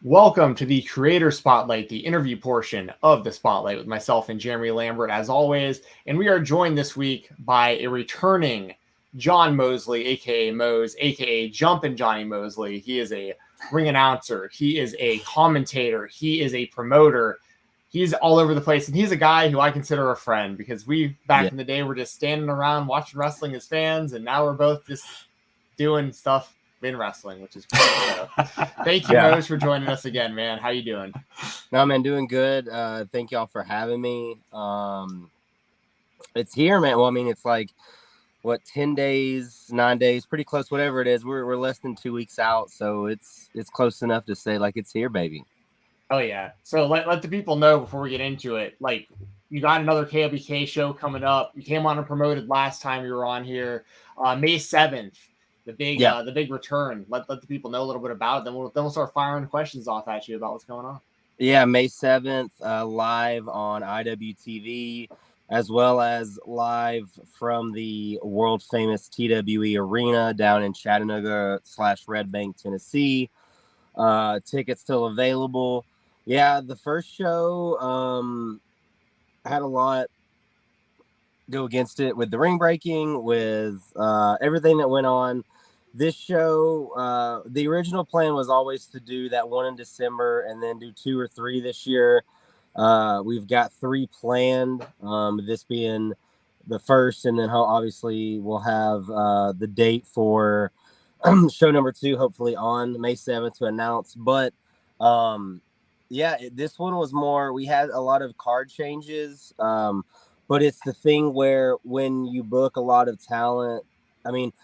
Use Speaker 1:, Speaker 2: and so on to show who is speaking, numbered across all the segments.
Speaker 1: Welcome to the Creator Spotlight, the interview portion of the Spotlight with myself and Jeremy Lambert, as always. And we are joined this week by a returning John Mosley, aka Mose, aka Jumpin' Johnny Mosley. He is a ring announcer, he is a commentator, he is a promoter. He's all over the place, and he's a guy who I consider a friend because we, back in the day, were just standing around watching wrestling as fans, and now we're both just doing stuff in wrestling, which is great. So, thank you, Mose, for joining us again, man. How you doing?
Speaker 2: No, man, doing good. Thank y'all for having me. It's here, man. Well, I mean, it's like, 10 days, 9 days, pretty close, whatever it is. We're less than 2 weeks out, so it's close enough to say, like, it's here, baby.
Speaker 1: Oh, yeah. So let the people know before we get into it, like, you got another KOBK show coming up. You came on and promoted last time you were on here, May 7th. The big return. Let the people know a little bit about it. Then we'll start firing questions off at you about what's going on.
Speaker 2: Yeah, May 7th, live on IWTV, as well as live from the world famous TWE Arena down in Chattanooga/Red Bank, Tennessee. Tickets still available. Yeah, the first show had a lot go against it with the ring breaking, with everything that went on. This show, the original plan was always to do that one in December and then do 2 or 3 this year. We've got 3 planned, this being the first, and then obviously we'll have the date for show number 2, hopefully on May 7th to announce. But this one was more, we had a lot of card changes, but it's the thing where when you book a lot of talent, I mean,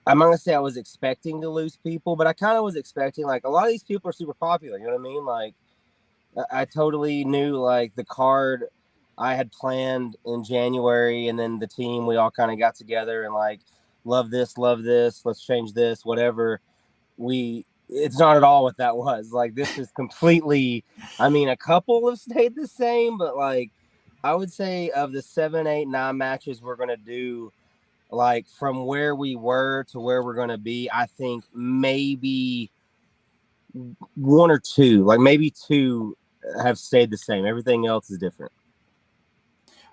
Speaker 2: I'm not going to say I was expecting to lose people, but I kind of was expecting, like, a lot of these people are super popular. You know what I mean? Like, I totally knew, like, the card I had planned in January, and then the team, we all kind of got together and, like, love this, let's change this, whatever. It's not at all what that was. Like, this is completely, I mean, a couple have stayed the same, but, like, I would say of the 7, 8, 9 matches we're going to do, like, from where we were to where we're going to be, I think maybe 1 or 2, like maybe 2 have stayed the same. Everything else is different.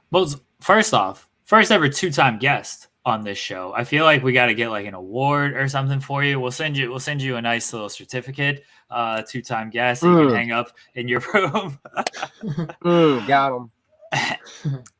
Speaker 3: Well, first off, first ever 2-time guest on this show. I feel like we got to get like an award or something for you. We'll send you a nice little certificate, 2-time guest that you can hang up in your room.
Speaker 2: Got him.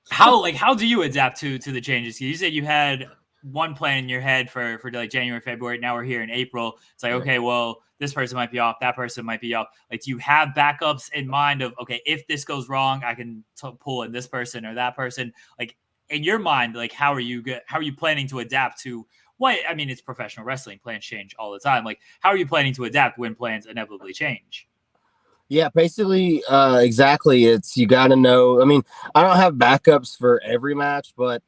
Speaker 3: How do you adapt to the changes? You said you had one plan in your head for like January, February. Now we're here in April. It's like, okay, well, this person might be off, that person might be off. Like, do you have backups in mind of, okay, if this goes wrong, I can pull in this person or that person? Like, in your mind, like, how are you planning to adapt to what? I mean, it's professional wrestling. Plans change all the time. Like, how are you planning to adapt when plans inevitably change?
Speaker 2: Yeah, basically, exactly. It's, you got to know. I mean, I don't have backups for every match, but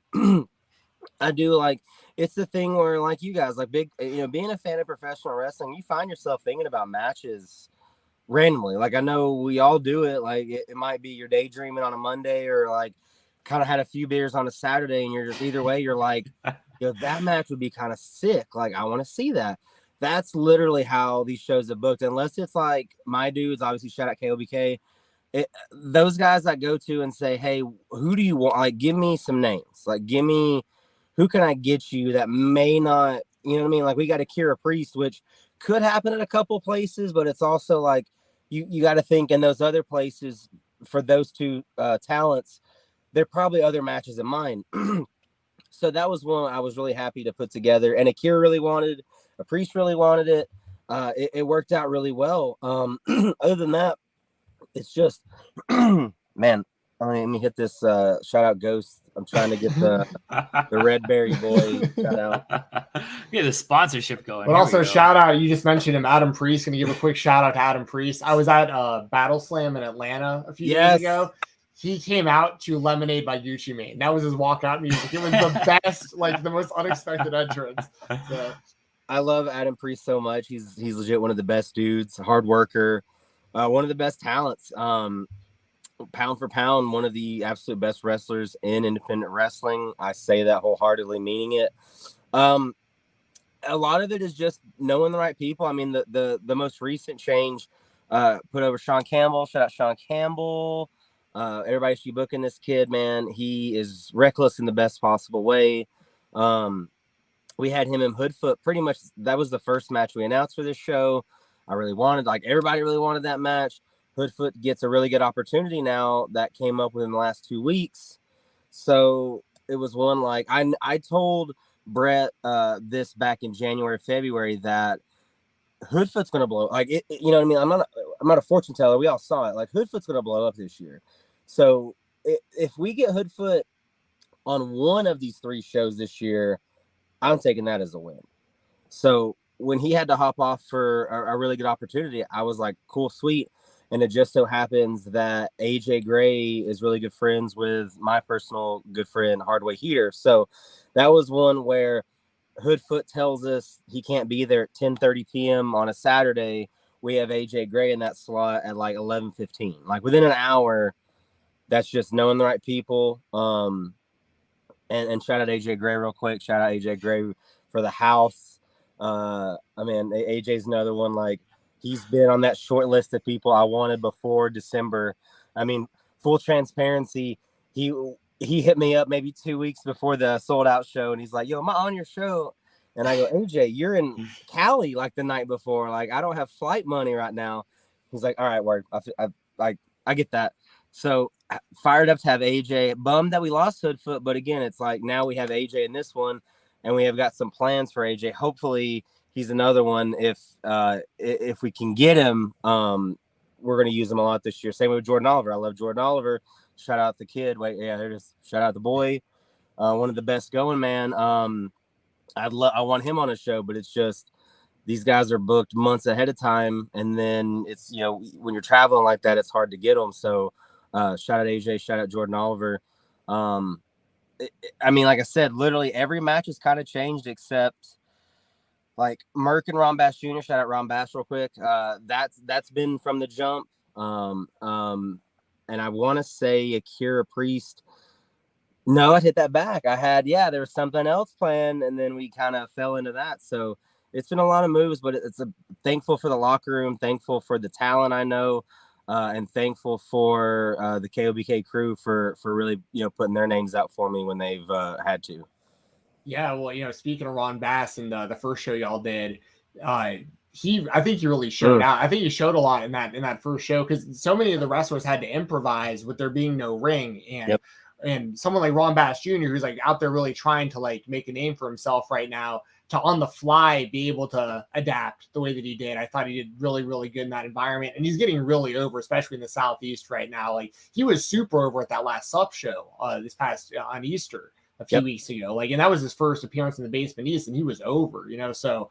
Speaker 2: I do. Like, it's the thing where, like, you guys, like, being a fan of professional wrestling, you find yourself thinking about matches randomly. Like, I know we all do it. Like, it might be you're daydreaming on a Monday, or like kind of had a few beers on a Saturday, and you're just, either way, you're like, that match would be kind of sick. Like, I want to see that. That's literally how these shows are booked. Unless it's like my dudes, obviously, shout out KOBK. Those guys I go to and say, hey, who do you want? Like, give me some names. Like, give me, who can I get you that may not, you know what I mean? Like, we got a Kira Priest, which could happen at a couple places, but it's also like, you got to think in those other places for those 2 talents, there are probably other matches in mind. So that was one I was really happy to put together. And Akira really wanted, a Priest really wanted it. It worked out really well. Other than that, it's just, man, let me hit this shout out Ghost. I'm trying to get the Red Berry boy shout out.
Speaker 3: Yeah, the sponsorship going.
Speaker 1: But also shout out, you just mentioned him, Adam Priest. Gonna give a quick shout out to Adam Priest. I was at Battle Slam in Atlanta a few days ago. He came out to Lemonade by Gucci Mane. That was his walkout music. It was the best, like the most unexpected entrance. So.
Speaker 2: I love Adam Priest so much. He's legit one of the best dudes, hard worker, one of the best talents. Pound for pound, one of the absolute best wrestlers in independent wrestling. I say that wholeheartedly, meaning it. a lot of it is just knowing the right people. I mean, the most recent change put over Sean Campbell. Shout out Sean Campbell. Everybody should be booking this kid, man. He is reckless in the best possible way. We had him in Hoodfoot. Pretty much that was the first match we announced for this show. I really wanted, like everybody really wanted that match. Hoodfoot gets a really good opportunity now that came up within the last 2 weeks. So it was one like I told Brett this back in January, February that Hoodfoot's gonna blow. Like it, you know what I mean? I'm not a fortune teller. We all saw it. Like Hoodfoot's gonna blow up this year. So if we get Hoodfoot on one of these 3 shows this year, I'm taking that as a win. So when he had to hop off for a really good opportunity, I was like, cool, sweet. And it just so happens that AJ Gray is really good friends with my personal good friend, Hardway Heater. So that was one where Hoodfoot tells us he can't be there at 10:30 p.m. on a Saturday. We have AJ Gray in that slot at like 11:15. Like within an hour, that's just knowing the right people. And shout out AJ Gray real quick. Shout out AJ Gray for the house. I mean, AJ's another one. Like he's been on that short list of people I wanted before December. I mean, full transparency, he hit me up maybe 2 weeks before the sold out show, and he's like, "Yo, am I on your show?" And I go, "AJ, you're in Cali like the night before. Like I don't have flight money right now." He's like, "All right, word. I get that." So fired up to have AJ. Bummed that we lost Hoodfoot, but again, it's like now we have AJ in this one, and we have got some plans for AJ. Hopefully, he's another one. If we can get him, we're going to use him a lot this year. Same with Jordan Oliver. I love Jordan Oliver. Shout out the kid. Wait, yeah, there it is. Shout out the boy. One of the best going, man. I want him on a show, but it's just these guys are booked months ahead of time, and then it's when you're traveling like that, it's hard to get them. So shout out AJ, shout out Jordan Oliver. I mean, like I said, literally every match has kind of changed except like Merck and Ron Bass Jr. Shout out Ron Bass real quick. That's been from the jump. And I want to say Akira Priest. No, I hit that back. There was something else planned, and then we kind of fell into that. So it's been a lot of moves, but it's thankful for the locker room, thankful for the talent I know, and thankful for the KOBK crew for really putting their names out for me when they've had to.
Speaker 1: Yeah, well, speaking of Ron Bass and the first show y'all did, I think he really showed out. I think he showed a lot in that first show because so many of the wrestlers had to improvise with there being no ring, and someone like Ron Bass Jr., who's like out there really trying to like make a name for himself right now, to on the fly be able to adapt the way that he did. I thought he did really, really good in that environment, and he's getting really over, especially in the Southeast right now. Like he was super over at that last sub show this past on Easter a few weeks ago. Like, and that was his first appearance in the Basement East, and he was over, So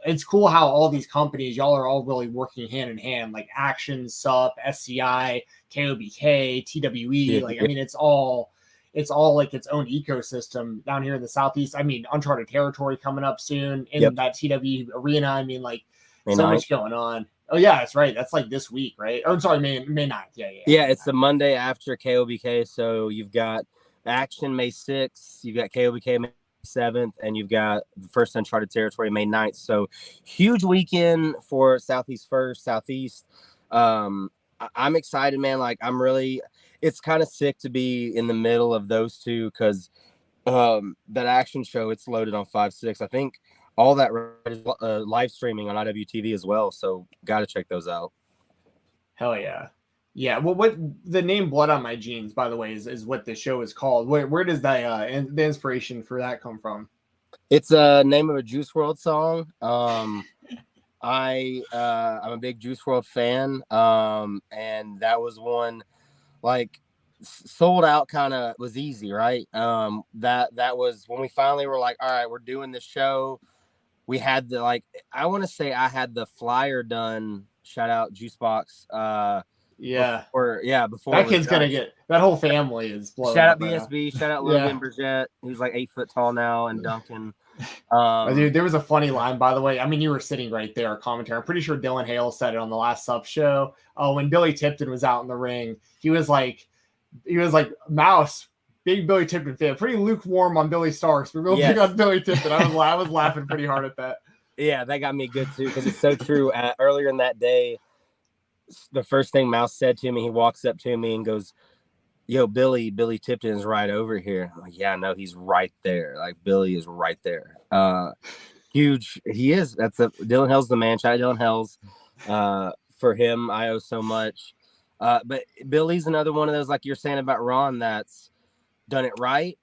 Speaker 1: it's cool how all these companies, y'all are all really working hand in hand, like Action, SUP, SCI, KOBK, TWE. Like, I mean, it's all like its own ecosystem down here in the Southeast. I mean, uncharted territory coming up soon in that TW arena. I mean, like May 9th. Much going on. Oh yeah, that's right. That's like this week, right? Oh, I'm sorry, May 9th. Yeah,
Speaker 2: it's the Monday after KOBK. So you've got Action May 6th, you've got KOBK May 7th, and you've got the first uncharted territory May 9th. So huge weekend for Southeast First, Southeast. I'm excited, man. Like it's kind of sick to be in the middle of those two because that Action show, it's loaded on 5/6. I think all that is live streaming on IWTV as well. So got to check those out.
Speaker 1: Hell yeah. Yeah, well, what the name "Blood on My Jeans," by the way, is what the show is called. Where does the inspiration for that come from?
Speaker 2: It's a name of a Juice WRLD song. I'm a big Juice WRLD fan, and that was one like sold out. Kind of was easy, right? That was when we finally were like, all right, we're doing this show. We had I want to say I had the flyer done. Shout out Juicebox. Before
Speaker 1: that kid's gonna get that whole family is blowing.
Speaker 2: Shout out BSB, shout out Logan Bridgette, who's like 8 foot tall now, and Duncan.
Speaker 1: Dude, there was a funny line, by the way. I mean, you were sitting right there, commentary. I'm pretty sure Dylan Hale said it on the last sub show. When Billy Tipton was out in the ring, he was like, Mouse, big Billy Tipton fan. Pretty lukewarm on Billy Starks, but real big on Billy Tipton. I was laughing pretty hard at that.
Speaker 2: Yeah, that got me good too, because it's so true. Earlier in that day, the first thing Mouse said to me, he walks up to me and goes, "Yo, Billy Tipton is right over here." I'm like, yeah, no, he's right there. Like, Billy is right there. Huge. He is. Dylan Hell's the man. Shout out Dylan Hell's. For him, I owe so much. But Billy's another one of those, like you're saying about Ron, that's done it right.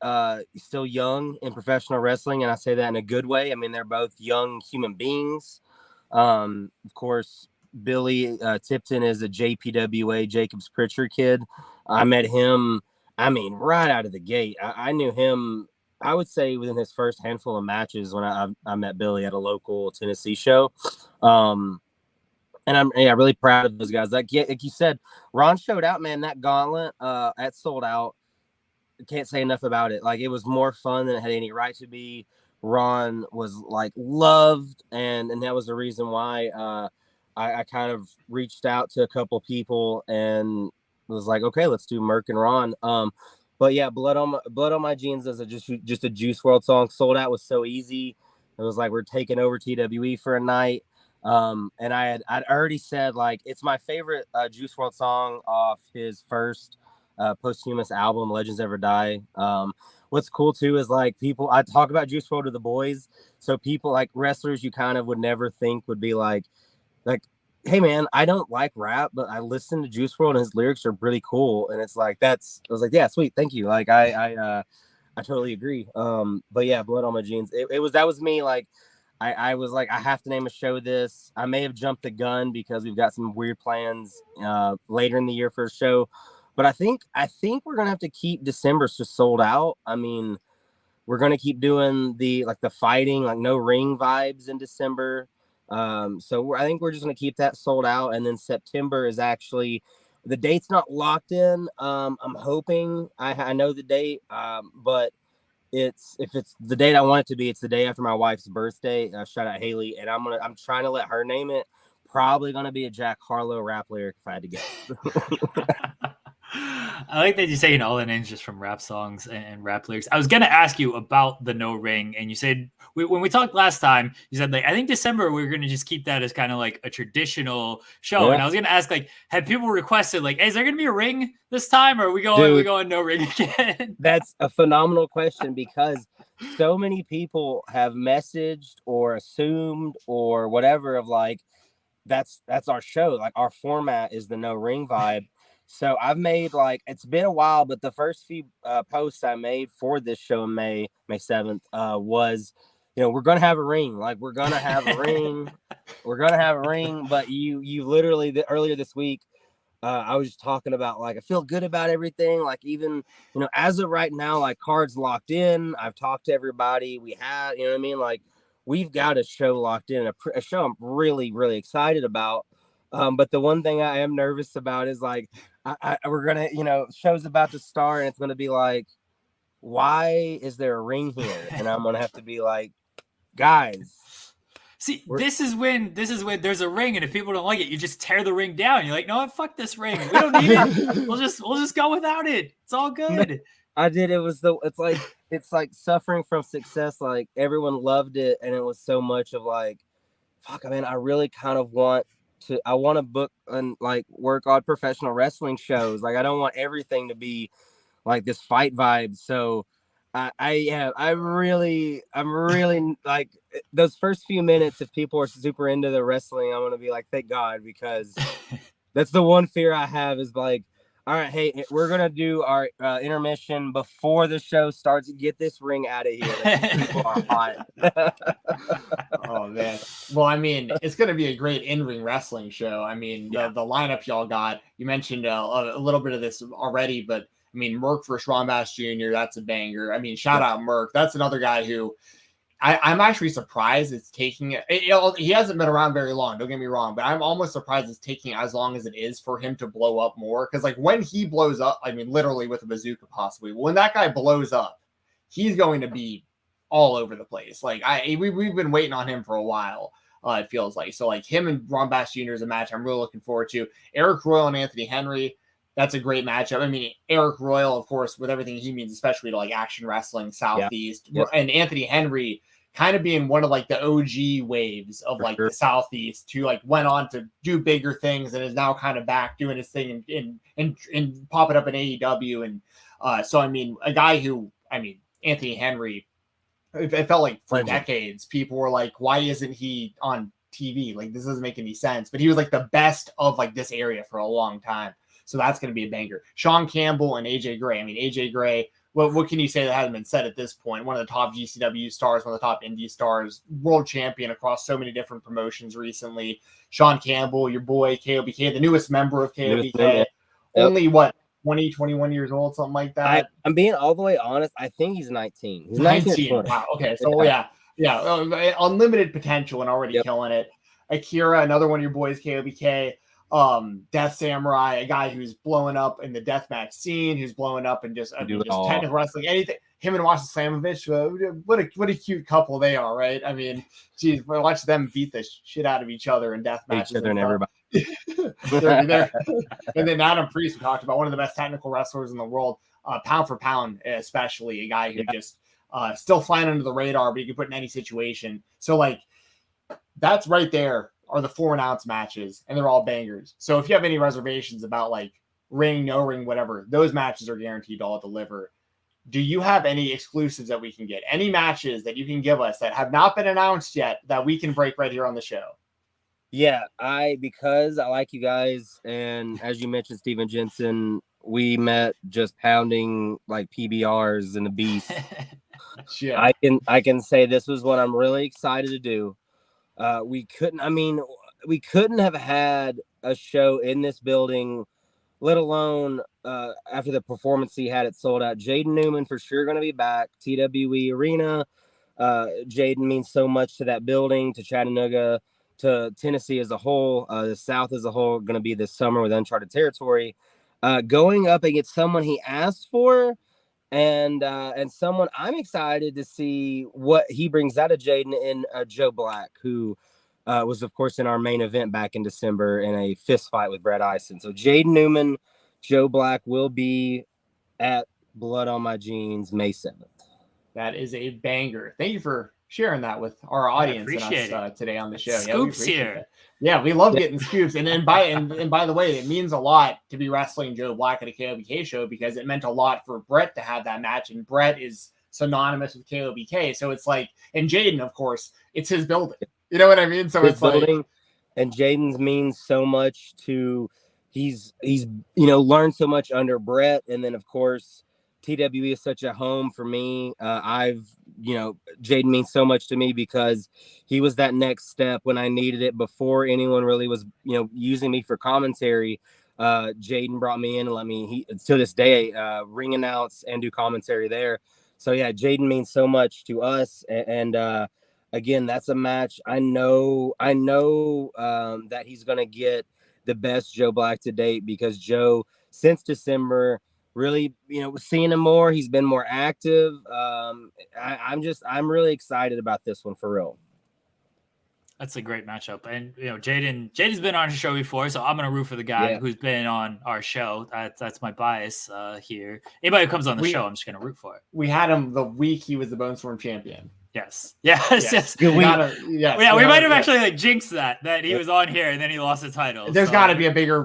Speaker 2: He's still young in professional wrestling, and I say that in a good way. I mean, they're both young human beings. Of course, Billy Tipton is a JPWA, Jacobs Pritchard kid. I met him, I mean, right out of the gate. I knew him, I would say, within his first handful of matches when I met Billy at a local Tennessee show. And I'm really proud of those guys. Like you said, Ron showed out, man. That gauntlet at Sold Out, can't say enough about it. Like, it was more fun than it had any right to be. Ron was like loved, and that was the reason why I kind of reached out to a couple people and was like, okay, let's do Merc and Ron. But yeah, Blood on My Jeans is just a Juice WRLD song. Sold Out was so easy. It was like, we're taking over TWE for a night. And I'd already said, like, it's my favorite Juice WRLD song off his first posthumous album, Legends Ever Die. What's cool too is, like, I talk about Juice WRLD to the boys, so people, like wrestlers you kind of would never think would be like, hey man, I don't like rap, but I listen to Juice WRLD and his lyrics are really cool. And it's like, I was like, yeah, sweet, thank you. Like, I totally agree. But yeah, Blood on My Jeans. That was me. Like, I was like, I have to name a show this. I may have jumped the gun because we've got some weird plans later in the year for a show. But I think we're gonna have to keep December just Sold Out. I mean, we're gonna keep doing the fighting, like, no ring vibes in December. So I think we're just gonna keep that Sold Out, and then September is actually, the date's not locked in. I'm hoping I know the date, but if it's the date I want it to be, it's the day after my wife's birthday. Shout out Haley, and I'm trying to let her name it. Probably gonna be a Jack Harlow rap lyric if I had to guess.
Speaker 3: I like that you're saying all the names just from rap songs and rap lyrics. I was going to ask you about the no ring, and you said, when we talked last time, you said, like, I think December we're going to just keep that as kind of like a traditional show. Yeah. And I was going to ask, like, have people requested, like, hey, is there going to be a ring this time, or are we going no ring again?
Speaker 2: That's a phenomenal question, because so many people have messaged or assumed or whatever of, like, that's our show. Like, our format is the no ring vibe. So I've made, like, it's been a while, but the first few posts I made for this show in May 7th was, we're going to have a ring. Like, we're going to have a ring. We're going to have a ring. But you literally, earlier this week, I was just talking about, like, I feel good about everything. Like, even, as of right now, like, cards locked in. I've talked to everybody. We have, you know what I mean? Like, we've got a show locked in, a show I'm really, really excited about. But the one thing I am nervous about is, like, we're gonna, show's about to start, and it's gonna be like, why is there a ring here? And I'm gonna have to be like, guys.
Speaker 3: See, this is when there's a ring, and if people don't like it, you just tear the ring down. You're like, no, fuck this ring. We don't need it. We'll just go without it. It's all good.
Speaker 2: I did. It's like suffering from success. Like, everyone loved it, and it was so much of, like, fuck, I mean, I really kind of want to book and, like, work on professional wrestling shows. Like, I don't want everything to be like this fight vibe. So I'm really like, those first few minutes, if people are super into the wrestling, I'm gonna be like, thank God, because that's the one fear I have is, like, all right, hey, we're gonna do our intermission before the show starts. Get this ring out of here. People are hot.
Speaker 1: Oh man. Well, I mean, it's gonna be a great in-ring wrestling show. I mean, the lineup y'all got. You mentioned a little bit of this already, but I mean, Merc versus Ron Bass Jr. That's a banger. I mean, shout out Merc. That's another guy who I'm actually surprised it's taking it. He hasn't been around very long, don't get me wrong, but I'm almost surprised it's taking as long as it is for him to blow up more. Because, like, when he blows up, I mean, literally with a bazooka possibly, when that guy blows up, he's going to be all over the place. Like, we've been waiting on him for a while, it feels like. So, like, him and Ron Bass Jr. is a match I'm really looking forward to. Eric Royal and Anthony Henry, that's a great matchup. I mean, Eric Royal, of course, with everything he means, especially to like action wrestling, Southeast, and Anthony Henry kind of being one of like the OG waves of like the Southeast, who like went on to do bigger things and is now kind of back doing his thing and popping up in AEW. And so, I mean, a guy who, I mean, Anthony Henry, it felt like for decades, people were like, why isn't he on TV? Like, this doesn't make any sense. But he was like the best of like this area for a long time. So that's going to be a banger. Sean Campbell and AJ Gray. I mean, AJ Gray, what can you say that hasn't been said at this point? One of the top GCW stars, one of the top indie stars, world champion across so many different promotions recently. Sean Campbell, your boy, KOBK, the newest member of KOBK. Only what, 20, 21 years old, something like that?
Speaker 2: I'm being all the way honest. I think he's 19. He's
Speaker 1: 19. Wow. Okay. So yeah. Unlimited potential and already killing it. Akira, another one of your boys, KOBK. Death Samurai, a guy who's blowing up in the deathmatch scene, who's blowing up in just technical wrestling, anything. Him and Wasa Slamovich, what a cute couple they are, right? I mean, geez, watch them beat the shit out of each other in death matches.
Speaker 2: Each other and everybody.
Speaker 1: And then Adam Priest, we talked about, one of the best technical wrestlers in the world, pound for pound, especially a guy who just still flying under the radar, but you can put in any situation. So like, that's right there are the 4-ounce matches, and they're all bangers. So if you have any reservations about like ring, no ring, whatever, those matches are guaranteed to all deliver. Do you have any exclusives that we can get? Any matches that you can give us that have not been announced yet that we can break right here on the show?
Speaker 2: Yeah, because I like you guys, and as you mentioned, Steven Jensen, we met just pounding like PBRs in the beast.
Speaker 1: Yeah.
Speaker 2: I can say this was what I'm really excited to do. We couldn't have had a show in this building, let alone after the performance he had it sold out. Jaden Newman for sure going to be back. TWE Arena. Jaden means so much to that building, to Chattanooga, to Tennessee as a whole, the South as a whole, going to be this summer with uncharted territory. Going up against someone he asked for, and someone I'm excited to see what he brings out of Jaden in Joe Black, who was, of course, in our main event back in December in a fist fight with Brett Ison. So Jaden Newman, Joe Black will be at Blood on My Jeans May 7th.
Speaker 1: That is a banger. Thank you for sharing that with our audience and us today on the show.
Speaker 3: Scoops here.
Speaker 1: That. Yeah, we love getting scoops. And by the way, it means a lot to be wrestling Joe Black at a KOBK show, because it meant a lot for Brett to have that match. And Brett is synonymous with KOBK. So it's like, and Jaden, of course, it's his building. You know what I mean? So
Speaker 2: his
Speaker 1: it's
Speaker 2: building,
Speaker 1: like,
Speaker 2: and Jaden's means so much to, he's learned so much under Brett. And then of course, TWE is such a home for me. Jaden means so much to me because he was that next step when I needed it before anyone really was, using me for commentary. Jaden brought me in and let me, to this day, ring announce and do commentary there. So yeah, Jaden means so much to us. And again, that's a match. I know that he's going to get the best Joe Black to date, because Joe, since December, really, seeing him more, he's been more active. I'm really excited about this one for real.
Speaker 3: That's a great matchup. And, Jaden's been on our show before, so I'm going to root for the guy who's been on our show. That's my bias here. Anybody who comes on the show, I'm just going to root for it.
Speaker 1: We had him the week he was the Bone Storm champion.
Speaker 3: Yes. We might have actually jinxed that he was on here and then he lost the title.
Speaker 1: There's got to be a bigger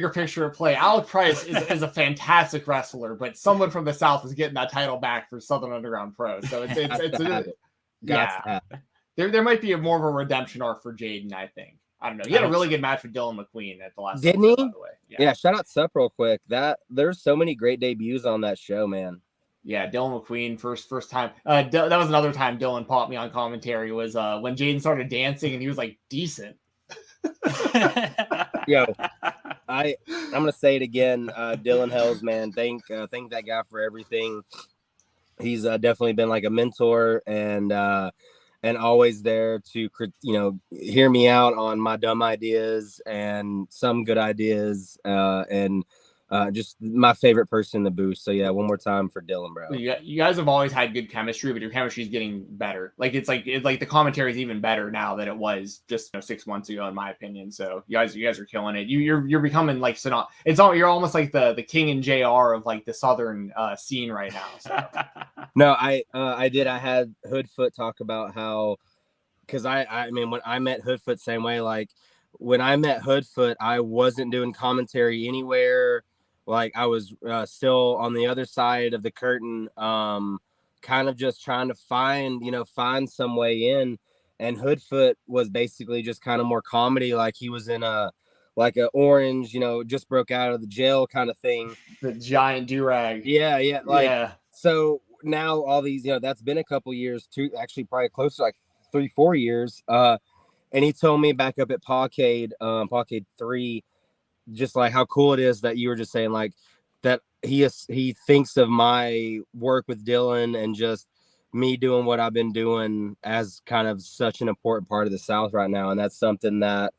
Speaker 1: picture at play. Alec Price is a fantastic wrestler, but someone from the South is getting that title back for Southern Underground Pro. So there might be more of a redemption arc for Jaden, I think. I don't know. He had a really good match with Dylan McQueen at the last.
Speaker 2: Didn't he? By the way. Yeah. Shout out Sup real quick. There's so many great debuts on that show, man.
Speaker 1: Yeah, Dylan McQueen, first time. That was another time Dylan popped me on commentary, was when Jaden started dancing and he was like decent.
Speaker 2: Yo, I'm gonna say it again. Dylan Hells, man, thank that guy for everything. He's definitely been like a mentor and always there to hear me out on my dumb ideas and some good ideas. And just my favorite person in the booth. So yeah, one more time for Dylan, bro.
Speaker 1: You guys have always had good chemistry, but your chemistry is getting better. Like it's like the commentary is even better now than it was just 6 months ago, in my opinion. So you guys are killing it. You're becoming like you're almost like the King and JR of like the Southern scene right now. So.
Speaker 2: No, I had Hoodfoot talk about how, because I mean when I met Hoodfoot same way, like when I met Hoodfoot, I wasn't doing commentary anywhere. Like I was still on the other side of the curtain, kind of just trying to find some way in. And Hoodfoot was basically just kind of more comedy. Like he was in a orange, just broke out of the jail kind of thing.
Speaker 1: The giant do-rag.
Speaker 2: Yeah. Like, so now all these, that's been a couple years too, actually probably close to like 3-4 years. And he told me back up at Pawcade 3, just like how cool it is that you were just saying, like that he thinks of my work with Dylan and just me doing what I've been doing as kind of such an important part of the South right now. And that's something that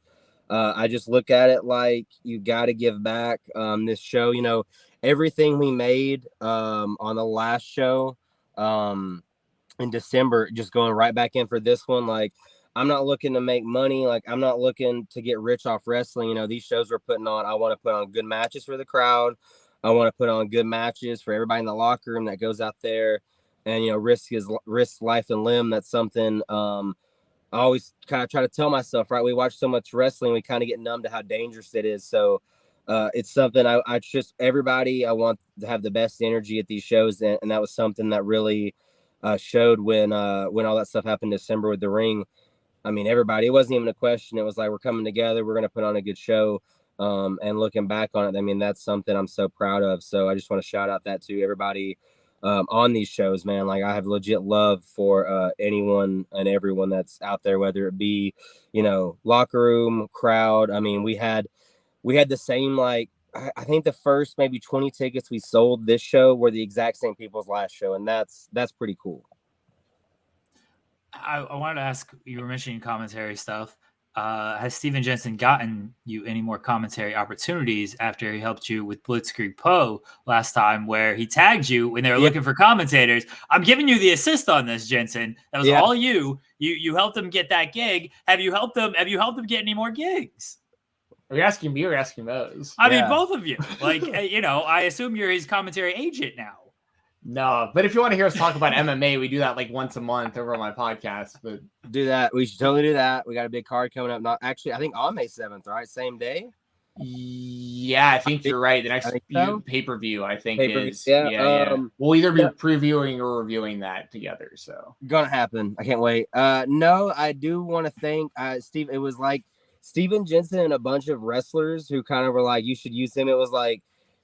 Speaker 2: I just look at it like you got to give back. This show, everything we made on the last show in December, just going right back in for this one. Like, I'm not looking to make money. Like, I'm not looking to get rich off wrestling. These shows we're putting on, I want to put on good matches for the crowd. I want to put on good matches for everybody in the locker room that goes out there and, risk life and limb. That's something I always kind of try to tell myself, right? We watch so much wrestling, we kind of get numb to how dangerous it is. So it's something I just, everybody, I want to have the best energy at these shows. And that was something that really showed when all that stuff happened in December with the ring. I mean, everybody, it wasn't even a question. It was like, we're coming together. We're going to put on a good show. And looking back on it, I mean, that's something I'm so proud of. So I just want to shout out that to everybody on these shows, man. Like, I have legit love for anyone and everyone that's out there, whether it be, locker room, crowd. I mean, we had the same, like, I think the first maybe 20 tickets we sold this show were the exact same people as last show. And that's pretty cool.
Speaker 3: I wanted to ask, you were mentioning commentary stuff. Has Steven Jensen gotten you any more commentary opportunities after he helped you with Blitzkrieg Poe last time, where he tagged you when they were looking for commentators? I'm giving you the assist on this, Jensen. That was all you. You helped him get that gig. Have you helped him get any more gigs?
Speaker 1: Are you asking me or asking Mose?
Speaker 3: I mean, both of you. Like, I assume you're his commentary agent now.
Speaker 1: No, but if you want to hear us talk about MMA, we do that like once a month over on my podcast. But
Speaker 2: do that. We should totally do that. We got a big card coming up. Not actually, I think on May 7th, right? Same day.
Speaker 1: Yeah, I think you're right. The next pay-per-view, I think, is. Yeah. We'll either be previewing or reviewing that together. So
Speaker 2: gonna happen. I can't wait. No, I do want to thank Steve. It was like Steven Jensen and a bunch of wrestlers who kind of were like, you should use him. It was like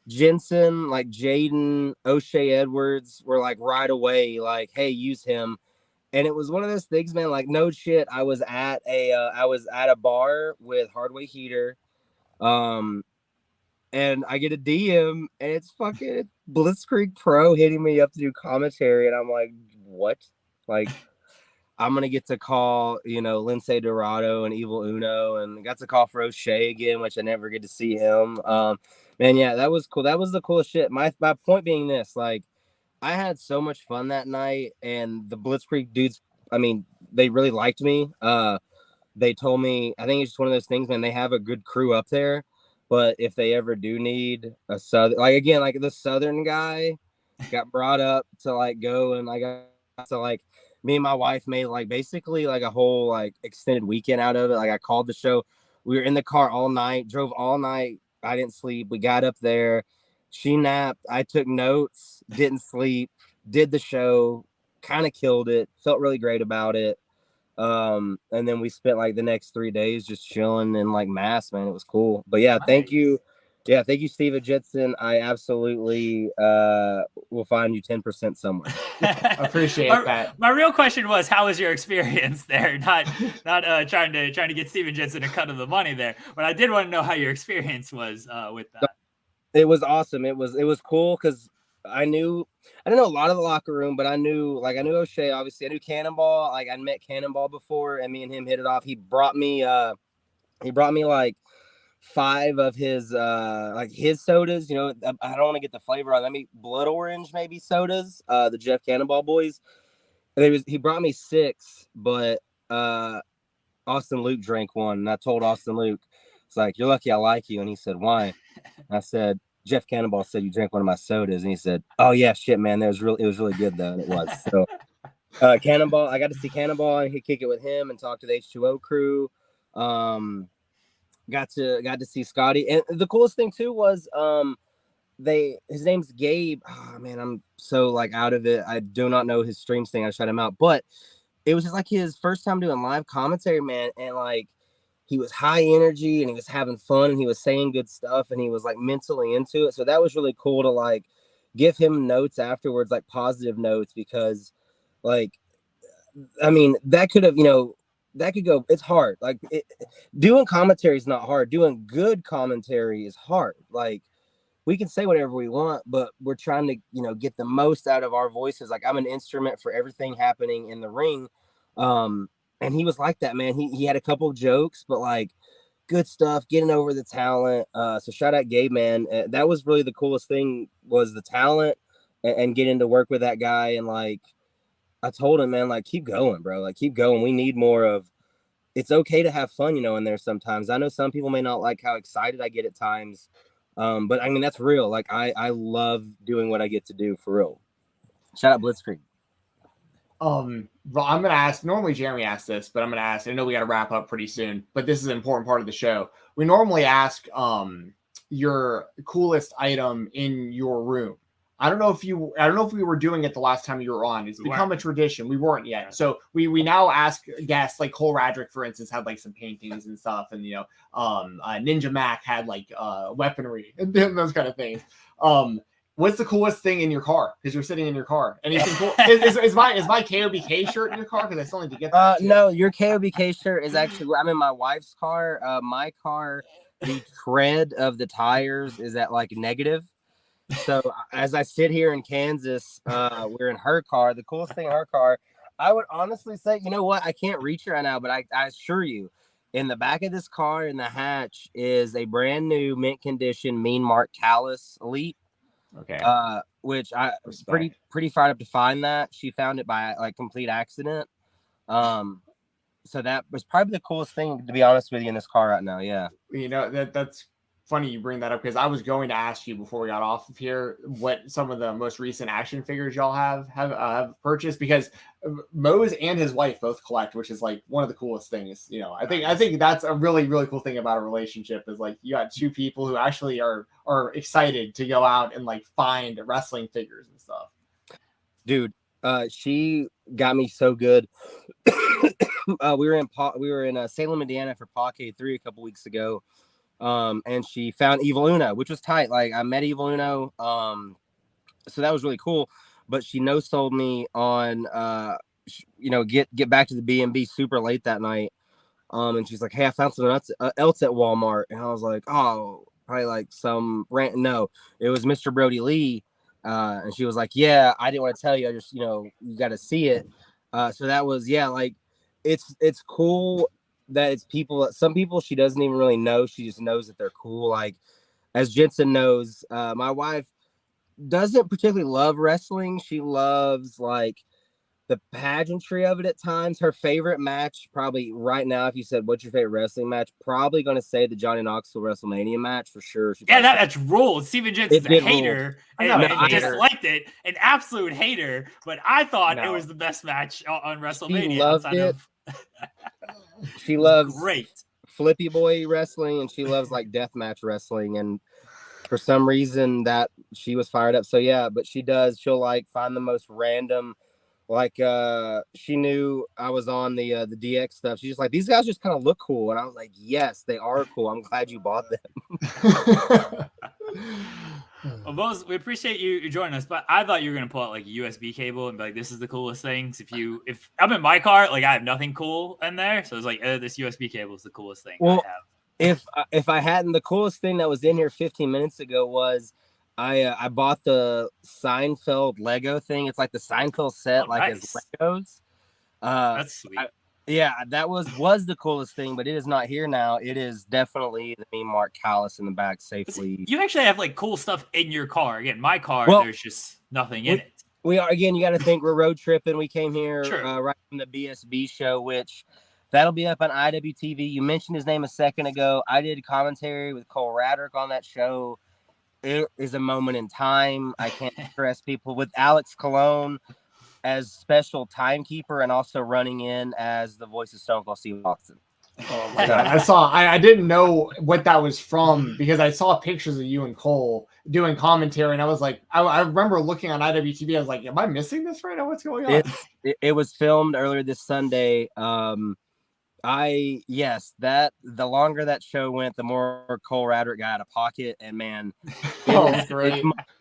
Speaker 2: Jensen, like Jaden, O'Shea Edwards were like right away, like, hey, use him. And it was one of those things, man, like, no shit. I was at a bar with Hardway Heater. And I get a DM and it's fucking Blitzkrieg Pro hitting me up to do commentary. And I'm like, what? Like, I'm going to get to call, Lindsay Dorado and Evil Uno, and got to call for O'Shea again, which I never get to see him. Man, yeah, that was cool. That was the coolest shit. My point being this, like, I had so much fun that night, and the Blitzkrieg dudes, I mean, they really liked me. They told me, I think it's just one of those things, man, they have a good crew up there, but if they ever do need a Southern, like, again, like the Southern guy got brought up to like go, and I got to like, me and my wife made like basically like a whole like extended weekend out of it. Like, I called the show. We were in the car all night, drove all night. I didn't sleep. We got up there. She napped. I took notes, didn't sleep, did the show, kind of killed it. Felt really great about it. And then we spent like the next 3 days just chilling in like Mass, man. It was cool. But yeah, thank you. Yeah, thank you, Steven Jensen. I absolutely will find you 10% somewhere.
Speaker 1: Appreciate that.
Speaker 3: My real question was, how was your experience there? Not trying to get Steven Jensen a cut of the money there, but I did want to know how your experience was with that.
Speaker 2: It was awesome. It was cool because I didn't know a lot of the locker room, but I knew O'Shea, obviously. I knew Cannonball. Like, I'd met Cannonball before, and me and him hit it off. He brought me like 5 of his like his sodas. You know, I don't want to get the flavor on. Let me blood orange maybe sodas. The Jeff Cannonball boys. And he brought me 6, but Austin Luke drank one, and I told Austin Luke, it's like, you're lucky I like you. And he said, why? I said, Jeff Cannonball said you drank one of my sodas, and he said, oh yeah, shit, man, it was really good though, and it was. So Cannonball, I got to see Cannonball and he kick it with him and talk to the H2O crew. Got to see Scotty, and the coolest thing too was his name's Gabe. Oh man, I'm so like out of it. I do not know his streams thing. I shut him out, but it was just like his first time doing live commentary, man, and like he was high energy and he was having fun and he was saying good stuff and he was like mentally into it. So that was really cool to like give him notes afterwards, like positive notes, because like, I mean, that could have, that could go, it's hard. Like doing commentary is not hard. Doing good commentary is hard. Like we can say whatever we want, but we're trying to, get the most out of our voices. Like I'm an instrument for everything happening in the ring. And he was like that, man. He had a couple jokes, but like good stuff, getting over the talent. So shout out Gabe, man. That was really the coolest thing, was the talent and getting to work with that guy. And like, I told him, man, like, keep going, bro. Like, keep going. We need more of, it's okay to have fun, in there sometimes. I know some people may not like how excited I get at times. But I mean, that's real. Like, I love doing what I get to do, for real. Shout out Blitzkrieg.
Speaker 1: Well, I'm gonna ask. Normally, Jeremy asks this, but I'm gonna ask. I know we got to wrap up pretty soon, but this is an important part of the show. We normally ask your coolest item in your room. I don't know if we were doing it the last time you were on. It's become a tradition. We weren't yet, so we now ask guests, like Cole Radrick, for instance, had like some paintings and stuff, and Ninja Mac had like weaponry and those kind of things. What's the coolest thing in your car? Because you're sitting in your car. Anything cool? Is my KOBK shirt in your car? Because I still need to get that.
Speaker 2: No, your KOBK shirt is actually, I'm in my wife's car. My car, the tread of the tires is at like negative. So as I sit here in Kansas, we're in her car. The coolest thing in her car, I would honestly say, you know what? I can't reach it right now, but I assure you, in the back of this car in the hatch is a brand new mint condition Mean Mark Callus Elite.
Speaker 1: Okay.
Speaker 2: Which I was pretty fired up to find that. She found it by like complete accident. So that was probably the coolest thing, to be honest with you, in this car right now. Yeah.
Speaker 1: That's funny you bring that up, because I was going to ask you before we got off of here what some of the most recent action figures y'all have purchased, because Mose and his wife both collect, which is like one of the coolest things. I think that's a really, really cool thing about a relationship, is like you got two people who actually are excited to go out and like find wrestling figures and stuff.
Speaker 2: Dude, she got me so good. We were in Salem, Indiana for PAK 3 a couple weeks ago. And she found Evil Uno, which was tight. Like I met Evil Uno. So that was really cool. But she no-sold me on, get back to the B&B super late that night. And she's like, hey, I found something else at Walmart. And I was like, oh, probably like some rant. No, it was Mr. Brody Lee. And she was like, yeah, I didn't want to tell you. I just, you got to see it. So that was, like, it's cool that it's people. Some people she doesn't even really know. She just knows that they're cool. Like, as Jensen knows, my wife doesn't particularly love wrestling. She loves like the pageantry of it at times. Her favorite match, probably right now, if you said what's your favorite wrestling match, probably going to say the Johnny Knoxville WrestleMania match for sure.
Speaker 3: That's ruled. Steven Jensen's a hater and disliked it, an absolute hater. But I thought it was the best match on WrestleMania.
Speaker 2: She loved it. She loves
Speaker 3: great
Speaker 2: Flippy Boy wrestling, and she loves like deathmatch wrestling. And for some reason that she was fired up. So yeah, but she'll like find the most random. Like she knew I was on the DX stuff. She's just like, these guys just kind of look cool, and I was like, yes, they are cool. I'm glad you bought them.
Speaker 3: Well, Mose, we appreciate you joining us, but I thought you were gonna pull out like a USB cable and be like, "This is the coolest things." If I'm in my car, like I have nothing cool in there, so it's like, this USB cable is the coolest thing I have.
Speaker 2: If I hadn't, the coolest thing that was in here 15 minutes ago was I bought the Seinfeld Lego thing. It's like the Seinfeld set, as Legos.
Speaker 3: That's sweet.
Speaker 2: Yeah, that was the coolest thing, but it is not here now. It is definitely the meme Mark Callis in the back safely.
Speaker 3: You actually have like cool stuff in your car. Again, my car, there's just nothing in it.
Speaker 2: We are, again, you got to think we're road tripping. We came here right from the BSB show, which that'll be up on IWTV. You mentioned his name a second ago. I did commentary with Cole Radrick on that show. It is a moment in time. I can't stress people, with Alex Colon as special timekeeper and also running in as the voice of Stone Cold Steve Austin.
Speaker 1: Oh my God. I didn't know what that was from because I saw pictures of you and Cole doing commentary, and I was like, I remember looking on IWTV. I was like, am I missing this right now? What's going on?
Speaker 2: It was filmed earlier this Sunday. The longer that show went, the more Cole Radrick got out of pocket, and man,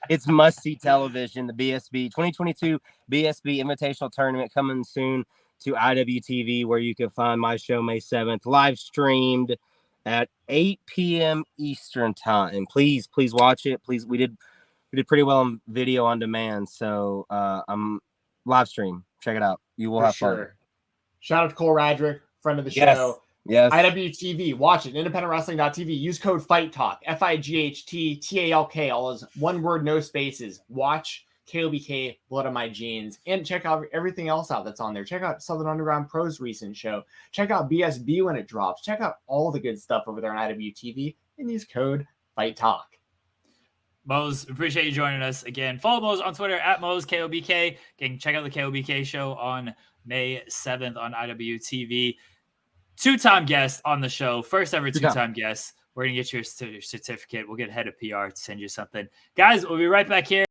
Speaker 2: it's must-see television. The BSB 2022 BSB Invitational Tournament coming soon to IWTV, where you can find my show May 7th live streamed at 8 p.m. Eastern time. Please watch it. Please, we did pretty well on video on demand, so I'm live stream. Check it out. You will have fun.
Speaker 1: Shout out to Cole Radrick, friend of the show.
Speaker 2: Yes.
Speaker 1: IWTV, watch it. IndependentWrestling.tv. Use code FIGHTTALK, FIGHTTALK. All is one word, no spaces. Watch KOBK Blood on My Jeans, and check out everything else out that's on there. Check out Southern Underground Pro's recent show. Check out BSB when it drops. Check out all the good stuff over there on IWTV, and use code FIGHTTALK.
Speaker 3: Mose, appreciate you joining us again. Follow Mose on Twitter at Mose KOBK. Again, check out the KOBK show on May 7th on IWTV. Two-time guest on the show. First ever two-time guest. We're going to get your certificate. We'll get head of PR to send you something. Guys, we'll be right back here.